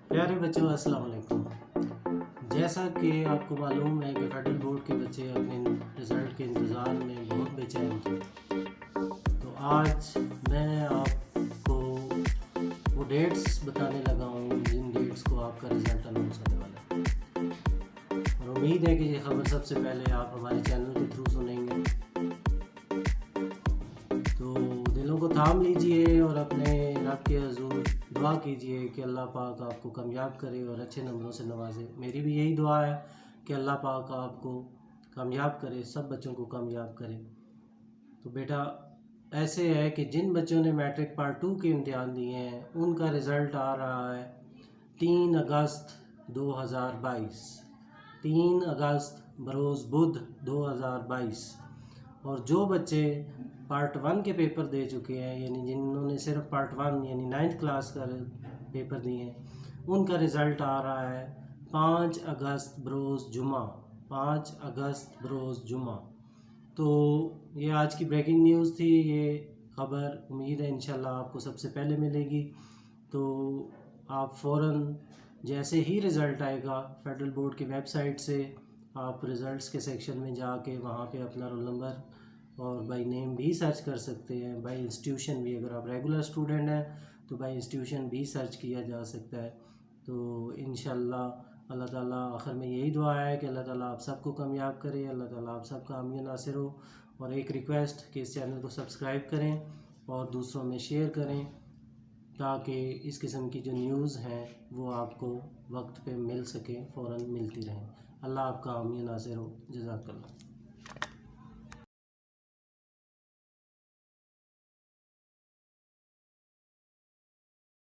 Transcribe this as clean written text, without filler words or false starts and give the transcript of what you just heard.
प्यारे बच्चों, अस्सलाम वालेकुम। जैसा कि आपको मालूम है कि फेडरल बोर्ड के बच्चे अपने रिज़ल्ट के इंतज़ार में बहुत बेचैन थे। तो आज मैं आपको वो डेट्स बताने लगा हूँ जिन डेट्स को आपका रिज़ल्ट अनाउंस होने वाला है, और उम्मीद है कि ये खबर सबसे पहले आप हमारे चैनल के थ्रू सुनेंगे। तो दिलों को थाम लीजिए और अपने रब के हजूर दुआ कीजिए कि अल्लाह पाक आपको कामयाब करे और अच्छे नंबरों से नवाजे। मेरी भी यही दुआ है कि अल्लाह पाक आपको कामयाब करे, सब बच्चों को कामयाब करे। तो बेटा, ऐसे है कि जिन बच्चों ने मैट्रिक पार्ट 2 के इम्तिहान दिए हैं उनका रिज़ल्ट आ रहा है 3 अगस्त 2022। 3 अगस्त बरोज़ बुध 2022। और जो बच्चे पार्ट 1 के पेपर दे चुके हैं, यानी जिन्होंने सिर्फ पार्ट 1 यानी 9th क्लास का पेपर दिए हैं, उनका रिज़ल्ट आ रहा है 5 अगस्त बरोज़ जुमा। 5 अगस्त बरोज़ जुमा। तो ये आज की ब्रेकिंग न्यूज़ थी। ये ख़बर उम्मीद है इंशाल्लाह आपको सबसे पहले मिलेगी। तो आप फ़ौरन जैसे ही रिज़ल्ट आएगा फेडरल बोर्ड की वेबसाइट से आप रिज़ल्ट्स के सेक्शन में जाके वहाँ पे अपना रोल नंबर और बाय नेम भी सर्च कर सकते हैं। बाय इंस्टीट्यूशन भी, अगर आप रेगुलर स्टूडेंट हैं तो बाय इंस्टीट्यूशन भी सर्च किया जा सकता है। तो इंशाल्लाह अल्लाह ताला आखिर में यही दुआ है कि अल्लाह ताला आप सबको कामयाब करे, अल्लाह ताला आप सबका हामी नासिर हो। और एक रिक्वेस्ट कि इस चैनल को सब्सक्राइब करें और दूसरों में शेयर करें ताकि इस किस्म की जो न्यूज़ हैं वो आपको वक्त पे मिल सके, फ़ौरन मिलती रहें। अल्लाह आपका हामी नासिर हो। जज़ाकल्लाह।